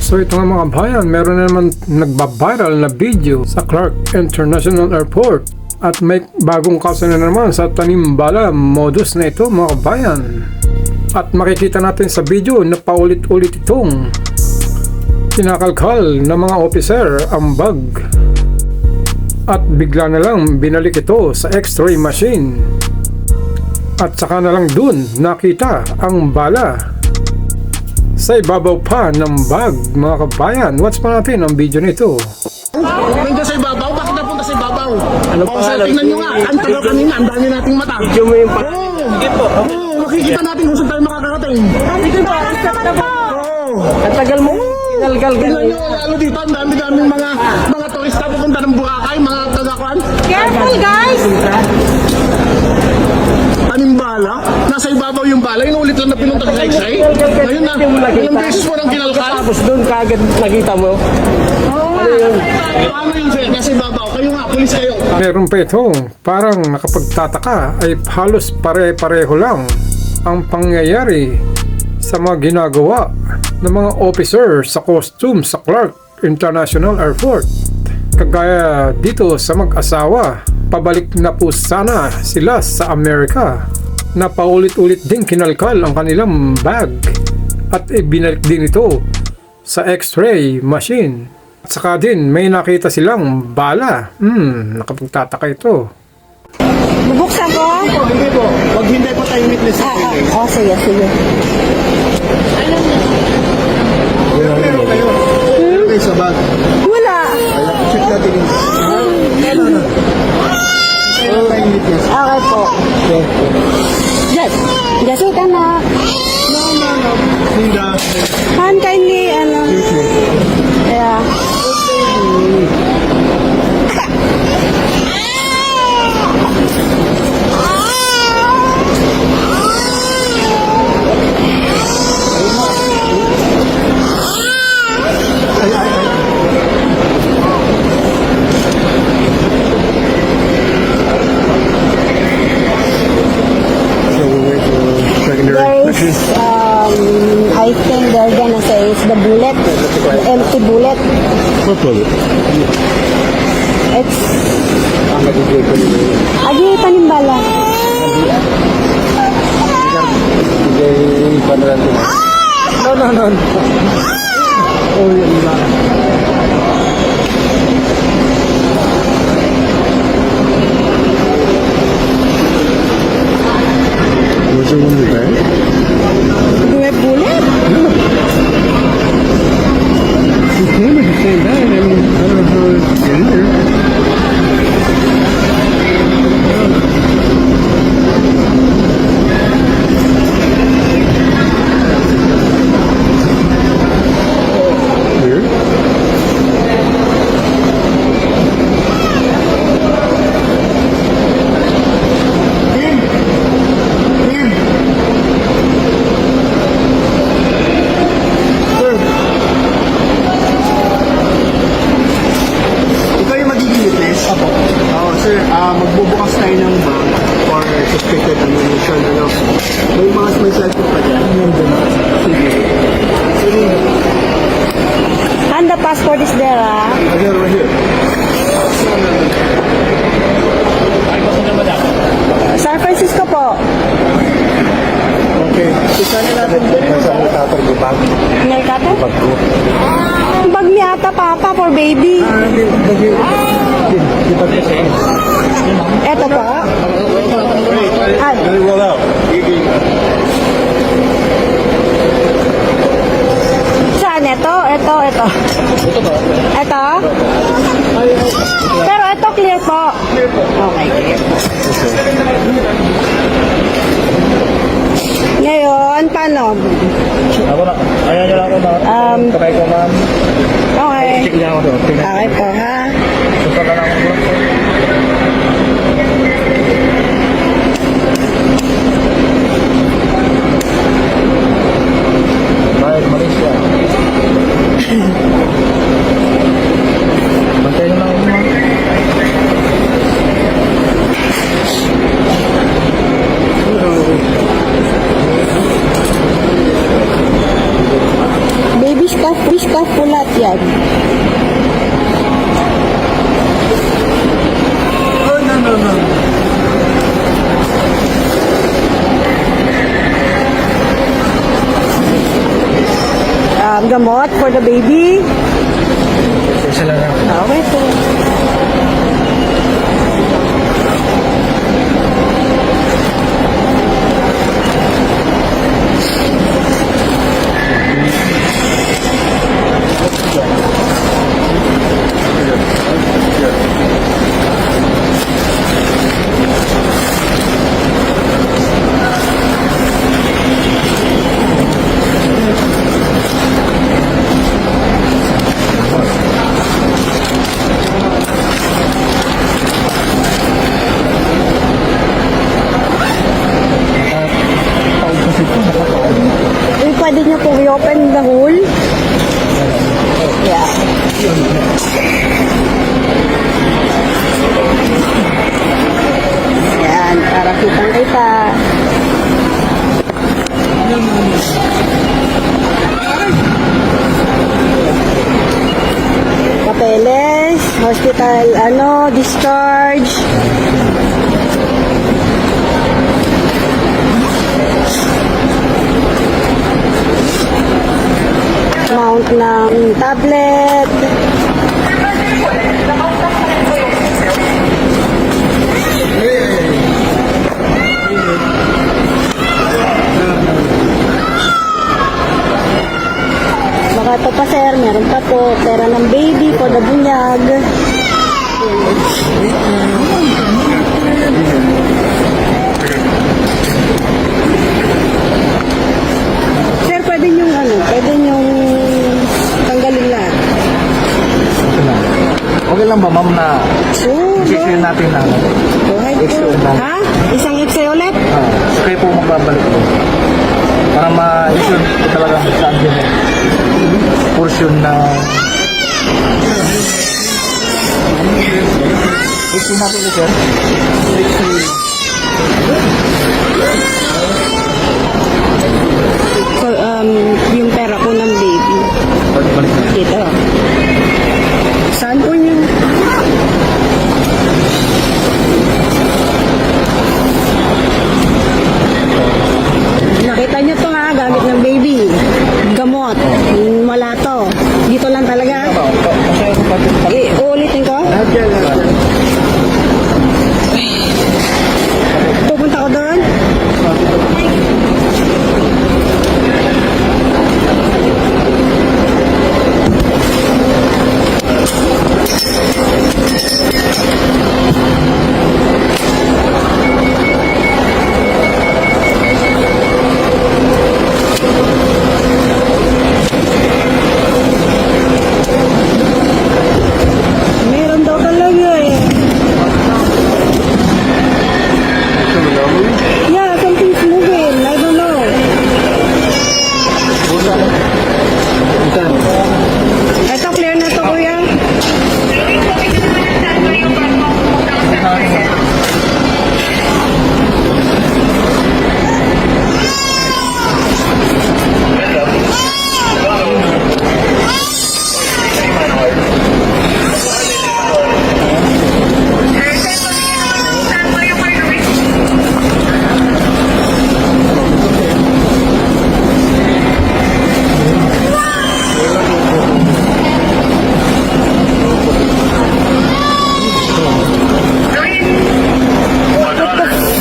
So ito nga mga bayan, meron na naman nagbabiral na video sa Clark International Airport at may bagong kaso na naman sa tanimbala modus na ito mga bayan. At makikita natin sa video na paulit-ulit itong kinakalkal ng mga officer ang bag at bigla na lang binalik ito sa x-ray machine at saka na lang dun nakita ang bala sa ibabaw pa ng bag mga kabayan. Watch pa natin ang video nito. Nandun sa ibabaw? Bakit napunta sa ibabaw? Ano pa? Tingnan nyo nga, ang tagal kanina, ang dami nating mata. Video mo yung Sige po. Makikita natin kung saan tayo makakarating. Sige po, stop na po. Ang tagal mo. Galgal. Tingnan nyo, lalo dito, ang dami-daming mga turista pupunta ng Boracay, mga tagakuan. Careful, guys! Tanimbala? Nasa ibabaw yung bala, inulit lang na pinunta sa x-ray. Ngayon na, ilang beses mo nang kinalkal. Tapos doon kagad nakita mo. Ano yun? Paano yun, sir? Nasa ibabaw. Kayo nga, pulis kayo. Meron pa ito, parang nakapagtataka ay halos pare-pareho lang ang pangyayari sa mga ginagawa ng mga officer sa costume sa Clark International Airport. Kagaya dito sa mag-asawa, pabalik na po sana sila sa Amerika na paulit-ulit din kinalkal ang kanilang bag at ibinalik din ito sa x-ray machine. At saka din may nakita silang bala. Nakapagtataka ito. Bubuksan ko? Hindi po. Pag hindi pa tayo witness. Sige. Meron kayo. Meron kayo sa bag. Wala. Check natin yun. Meron tayong witness. Okay po. Just wait, anak. Sinda. Han, kindly, Yeah. There is, I think they're gonna say it's the bullet, the empty bullet. What bullet? It's... Agi, tanimbala. No. Oh, yun lang. Was there one in the bag? Do we have bullet? It came with the same bag. I mean, I don't know how it got in there. Weird. Ikaw yung magiging witness? Apo. Oo, sir. Magbubukas tayo ng bag or suspected ammunition. May mga may cellphone pa dyan. Sige. Sige. And the passport is there, Again, right here. San Francisco po. Okay. Isa na natin din. Saan na tatag yung bag? Amerikata? Bag ko. Ang bag ni ata, papa, for baby. Eto po. Very well out. Saan? Ito? Ito. Ito? Pero ito clear po. Okay, clear po. Ngayon, paano? Ako na. Ayan nyo lang ako ma'am. Kamay ko ma'am. Okay. Check niya ako doon. Okay po, ha? Susunod na lang ako. Bye, Malaysia. Bantay nyo lang ako ma'am. Baby stuff Wishcraft po lahat yan. Oh, no. Gamot for the baby. Sila na. Okay po. Pwede niyo po i-open the hole. Yeah. Yan, para kitang-kita. Papeles, hospital, discharge. Amount ng tablet. Baka ito pa sir, meron pa po. Pera ng baby for the bunyag. Sir, pwede niyong tanggalin lahat. Okay lang ba, ma'am, na Sure. i-share natin na Go ahead po. X-ray lang. Ha? Isang X-ray ulit? kayo po magbabalik po. Para ma-issue ko talaga saan din portion na X-ray natin ulit, sir. So, yung pera ko ng baby. Balik na. Dito. Saan po yun? Nakita nyo to ha, gamit ng baby. Gamot. Wala to. Dito lang talaga. Uulitin ko? Lahat yan, lahat yan. Pupunta ko doon? Meron daw talaga eh. Yeah, something's moving. I don't know. Ito, clear na to, kuya.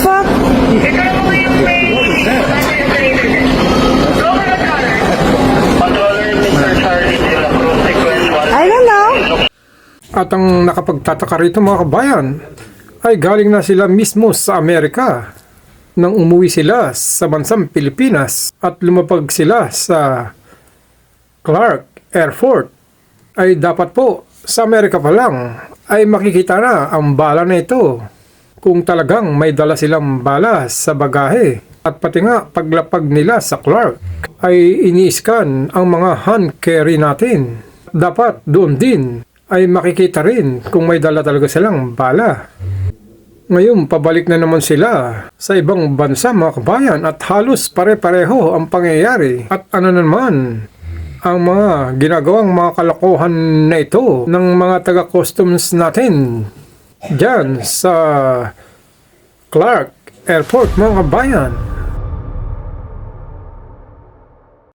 Fuck. I don't know. At ang nakapagtataka rito mga kabayan ay galing na sila mismo sa Amerika nang umuwi sila sa bansang Pilipinas at lumapag sila sa Clark Airport ay dapat po sa Amerika pa lang ay makikita na ang bala na ito kung talagang may dala silang bala sa bagahe. At pati nga paglapag nila sa Clark ay ini-scan ang mga hand carry natin. Dapat doon din ay makikita rin kung may dala talaga silang bala. Ngayon pabalik na naman sila sa ibang bansa mga kabayan at halos pare-pareho ang pangyayari. At ano naman, ang mga ginagawang mga kalokohan na ito ng mga taga-customs natin dyan sa Clark Airport, mga kabayan.